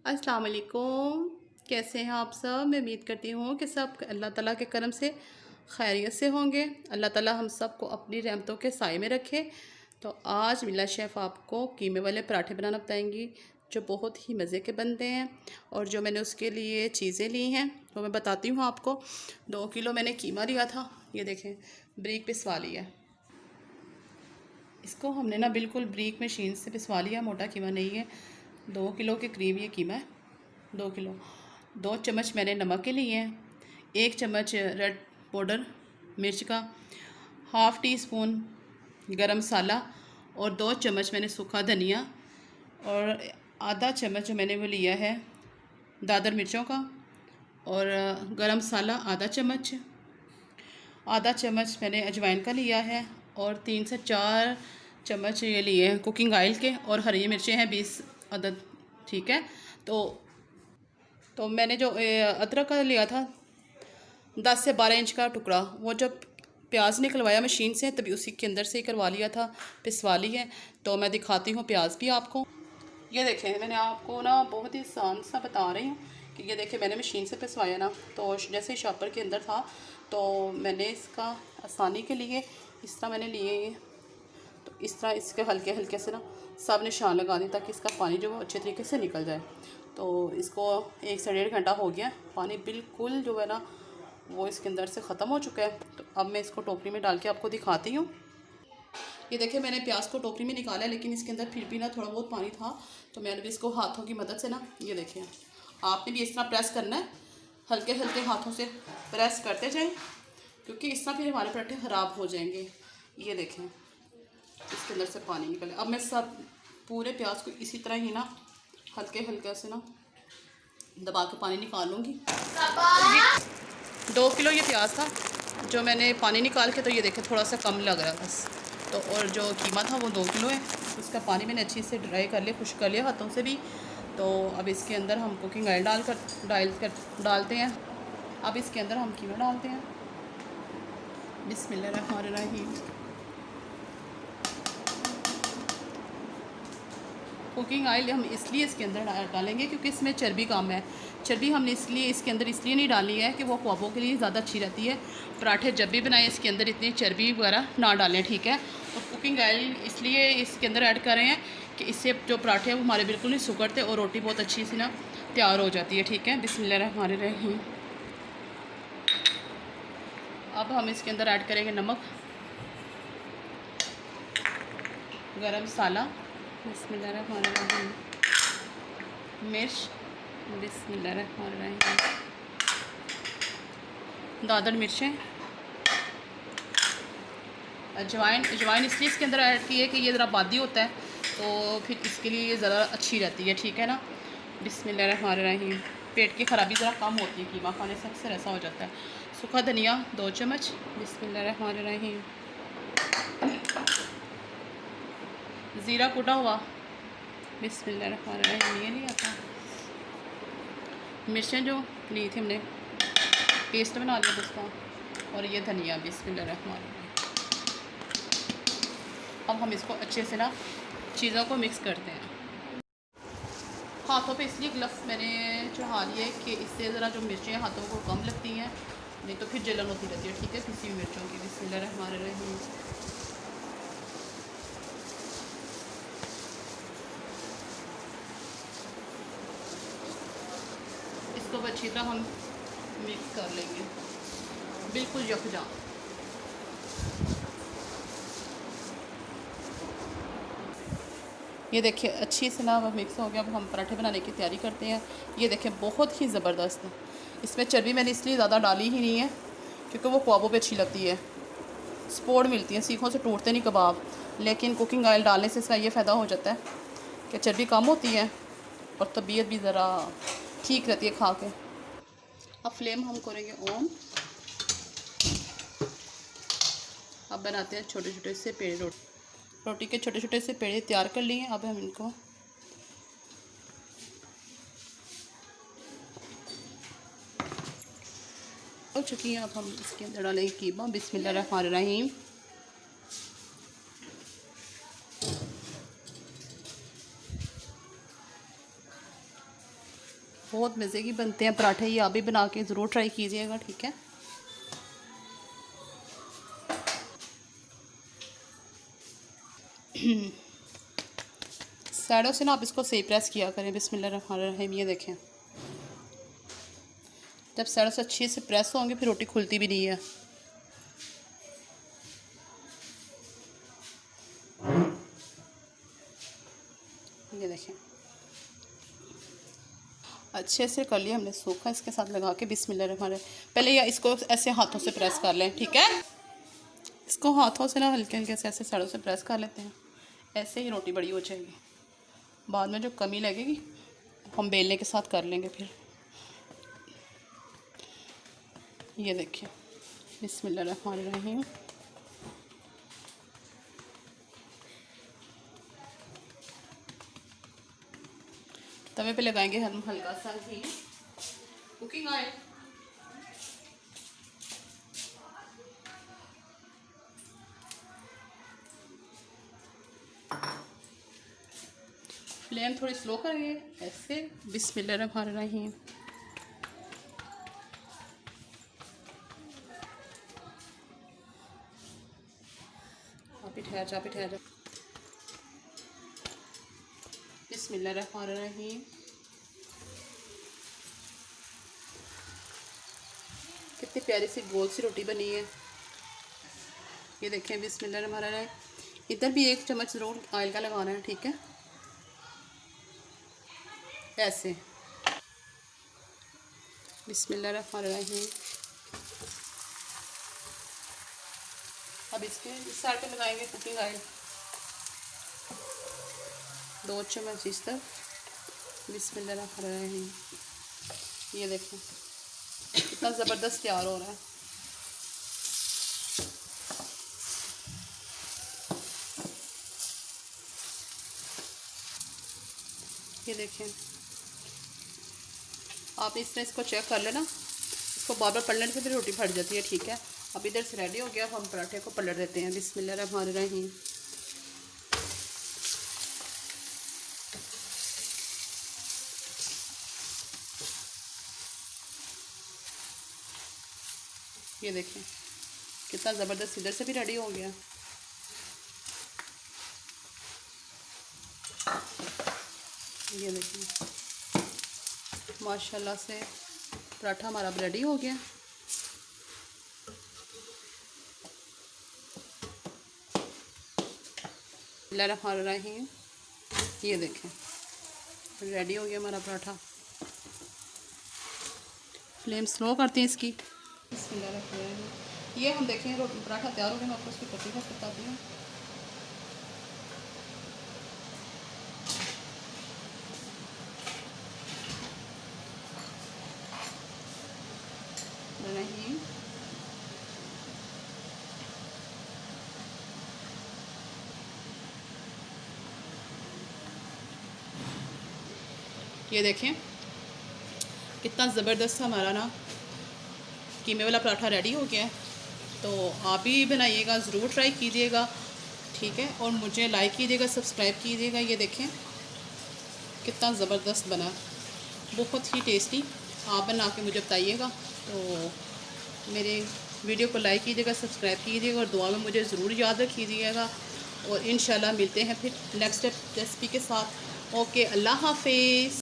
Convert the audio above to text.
अस्सलाम वालेकुम। कैसे हैं आप सब? मैं उम्मीद करती हूँ कि सब अल्लाह ताला के करम से खैरियत से होंगे। अल्लाह ताला हम सब को अपनी रहमतों के साए में रखे। तो आज मिला शेफ़ आपको कीमे वाले पराठे बनाना बताएंगी जो बहुत ही मज़े के बनते हैं। और जो मैंने उसके लिए चीज़ें ली हैं वो मैं बताती हूँ आपको। 2 किलो मैंने कीमा लिया था, ये देखें ब्रीक पिसवा लिया। इसको हमने ना बिल्कुल ब्रीक मशीन से पिसवा लिया, मोटा कीमा नहीं है। 2 किलो के करीब ये कीमा है, 2 किलो। 2 चम्मच मैंने नमक के लिए हैं, 1 चम्मच रेड पाउडर मिर्च का, हाफ़ टी स्पून गरम मसाला और 2 चम्मच मैंने सूखा धनिया और आधा चम्मच जो मैंने वो लिया है दादर मिर्चों का, और गरम मसाला आधा चम्मच मैंने अजवाइन का लिया है, और 3 से 4 चम्मच ये लिए हैं कुकिंग ऑयल के, और हरी मिर्चें हैं 20 अदद। ठीक है। तो मैंने जो अदरक का लिया था 10 से 12 इंच का टुकड़ा, वो जब प्याज निकलवाया मशीन से तभी उसी के अंदर से ही करवा लिया था, पिसवा ली है। तो मैं दिखाती हूँ प्याज भी आपको। ये देखें, मैंने आपको ना बहुत ही आसान सा बता रही हूँ कि ये देखें मैंने मशीन से पिसवाया ना, तो जैसे शॉपर के अंदर था तो मैंने इसका आसानी के लिए इस तरह मैंने लिए, तो इस तरह इसके हल्के हल्के से ना सब निशान लगा दें ताकि इसका पानी जो है अच्छे तरीके से निकल जाए। तो इसको 1 से 1.5 घंटा हो गया, पानी बिल्कुल जो है ना वो इसके अंदर से ख़त्म हो चुका है। तो अब मैं इसको टोकरी में डाल के आपको दिखाती हूँ। ये देखिए मैंने प्याज को टोकरी में निकाला है, लेकिन इसके अंदर फिर भी ना थोड़ा बहुत पानी था, तो मैंने भी इसको हाथों की मदद से ना, ये देखिए आपने भी इस तरह प्रेस करना है, हल्के हल्के हाथों से प्रेस करते जाएं, क्योंकि इस तरह फिर हमारे पराठे ख़राब हो जाएंगे। ये देखें इसके अंदर से पानी निकले। अब मैं सब पूरे प्याज को इसी तरह ही ना हल्के हल्के से ना दबा के पानी निकाल लूँगी। 2 किलो ये प्याज था जो मैंने पानी निकाल के, तो ये देखें थोड़ा सा कम लग रहा है बस। तो और जो कीमा था वो 2 किलो है, उसका पानी मैंने अच्छी से ड्राई कर लिया, खुश्क कर लिया हाथों से भी। तो अब इसके अंदर हम कुकिंग ऑयल डालते हैं। अब इसके अंदर हम कीमा डालते हैं। बिस्मिल्लाहिर्रहमानिर्रहीम। कुकिंग ऑयल हम इसलिए इसके अंदर डालेंगे क्योंकि इसमें चर्बी कम है। चर्बी हमने इसके अंदर इसलिए नहीं डाली है कि वो ख्वाबों के लिए ज़्यादा अच्छी रहती है। पराठे जब भी बनाएं इसके अंदर इतनी चर्बी वगैरह ना डालें, ठीक है। और कुकिंग ऑयल इसलिए इसके अंदर ऐड कर रहे हैं कि इससे जो पराठे हैं वो हमारे बिल्कुल नहीं सुगड़ते और रोटी बहुत अच्छी सी ना तैयार हो जाती है, ठीक है। बिस्मिल्लाहिर्रहमानिर्रहीम। अब हम इसके अंदर ऐड करेंगे नमक, गरम मसाला, बिस्मिल्लाहिर्रहमानिर्रहीम, मिर्च, बिस्मिल्लाहिर्रहमानिर्रहीम, दादर मिर्चें, अजवाइन इसलिए इसके अंदर ऐड की है कि ये ज़रा बादी होता है, तो फिर इसके लिए ये ज़रा अच्छी रहती है, ठीक है ना। बिस्मिल्लाहिर्रहमानिर्रहीम। पेट की ख़राबी ज़रा कम होती है कीमा खाने से, अक्सर ऐसा हो जाता है। सूखा धनिया 2 चम्मच, बिस्मिल्लाहिर्रहमानिर्रहीम। ज़ीरा कूटा हुआ, बिस्मिल्लाहिर्रहमानिर्रहीम, ये लिया था। मिर्चें जो ली थी हमने, पेस्ट बना लिया उसका, और ये धनिया, बिस्मिल्लाहिर्रहमानिर्रहीम। अब हम इसको अच्छे से ना चीज़ों को मिक्स करते हैं। हाथों पे इसलिए ग्लव्स मैंने चढ़ा लिए कि इससे ज़रा जो मिर्चें हाथों को कम लगती हैं, नहीं तो फिर जलन होती रहती है, ठीक है, पिसी हुई मिर्चों की। बिस्मिल्लाहिर्रहमानिर्रहीम। इसको अच्छी तरह हम मिक्स कर लेंगे, बिल्कुल यकजा। ये देखिए अच्छी से ना मिक्स हो गया। अब हम पराठे बनाने की तैयारी करते हैं। ये देखें बहुत ही ज़बरदस्त है। इसमें चर्बी मैंने इसलिए ज़्यादा डाली ही नहीं है क्योंकि वो ख्वाबों पे अच्छी लगती है, सपोर्ट मिलती है, सीखों से टूटते नहीं कबाब। लेकिन कुकिंग ऑयल डालने से इसका ये फ़ायदा हो जाता है कि चर्बी कम होती है और तबीयत भी ज़रा ठीक रहती है खा के। अब फ्लेम हम करेंगे ऑन। अब बनाते हैं छोटे छोटे से पेड़े, रोटी के छोटे छोटे से पेड़े तैयार कर लिए। अब हम इनको हो चुकी हैं। अब हम इसके अंदर डालेंगे कीमा, बिस्मिल्लाहिर्रहमानिर्रहीम। बहुत मज़े की बनते हैं पराठे, ये आप भी बना के ज़रूर ट्राई कीजिएगा, ठीक है। साइडों से ना आप इसको सही प्रेस किया करें। बिस्मिल्लाहिर्रहमानिर्रहीम। ये देखें, जब साइडों से अच्छे से प्रेस होंगे फिर रोटी खुलती भी नहीं है। ये देखें, अच्छे से कर लिया हमने सूखा। इसके साथ लगा के बिस्मिल्लाहिर्रहमानिर्रहीम। पहले या इसको ऐसे हाथों से प्रेस कर लें, ठीक है। इसको हाथों से ना हल्के हल्के से ऐसे साइडों से प्रेस कर लेते हैं। ऐसे ही रोटी बड़ी हो जाएगी। बाद में जो कमी लगेगी हम बेलने के साथ कर लेंगे फिर। ये देखिए, बिस्मिल्लाहिर्रहमानिर्रहीम। तवे पे लगाएंगे हम हल्का सा घी, कुकिंग ऑयल। फ्लेम थोड़ी स्लो करेंगे ऐसे। बिस्मिल्लाहिर्रहमानिर्रहीम। आप ही ठहर जा, बिस्मिल्लाहिर्रहमानिर्रहीम। कितनी प्यारी सी गोल सी रोटी बनी है। ये देखें, बिस्मिल्लाहिर्रहमानिर्रहीम। इधर भी 1 चम्मच ज़रूर ऑयल का लगाना है, ठीक है, ऐसे। बिस्मिल्लाहिर्रहमानिर्रहीम। अब इसके इस साइड पे लगाएंगे कुकिंग ऑयल, 2 चम्मच इस तरफ। बिस्मिल्लाहिर्रहमानिर्रहीम। ये देखें कितना ज़बरदस्त तैयार हो रहा है। ये देखें, आप इस तरह इसको चेक कर लेना। इसको बार बार पलटने से फिर रोटी फट जाती है, ठीक है। अब इधर से रेडी हो गया। अब हम पराठे को पलट देते हैं। बिस्मिल्लाहिर्रहमानिर्रहीम। ये देखें कितना ज़बरदस्त इधर से भी रेडी हो गया। ये देखिए, माशाल्लाह से पराठा हमारा रेडी हो गया। बिस्मिल्लाहिर्रहमानिर्रहीम। ये देखें रेडी हो गया हमारा पराठा। फ्लेम स्लो करते हैं इसकी। बिस्मिल्लाहिर्रहमानिर्रहीम। ये हम देखें रोटी पराठा तैयार हो गया। मैं आपको उसकी पत्ती का बताती हूँ। नहीं, ये देखें कितना ज़बरदस्त हमारा ना कीमे वाला पराठा रेडी हो गया है। तो आप भी बनाइएगा, ज़रूर ट्राई कीजिएगा, ठीक है। और मुझे लाइक कीजिएगा, सब्सक्राइब कीजिएगा। ये देखें कितना ज़बरदस्त बना, बहुत ही टेस्टी। आप बना के मुझे बताइएगा। तो मेरे वीडियो को लाइक कीजिएगा, सब्सक्राइब कीजिएगा और दुआ में मुझे ज़रूर याद रखिएगा। और इंशाल्लाह मिलते हैं फिर नेक्स्ट रेसिपी के साथ। ओके, अल्लाह हाफिज़।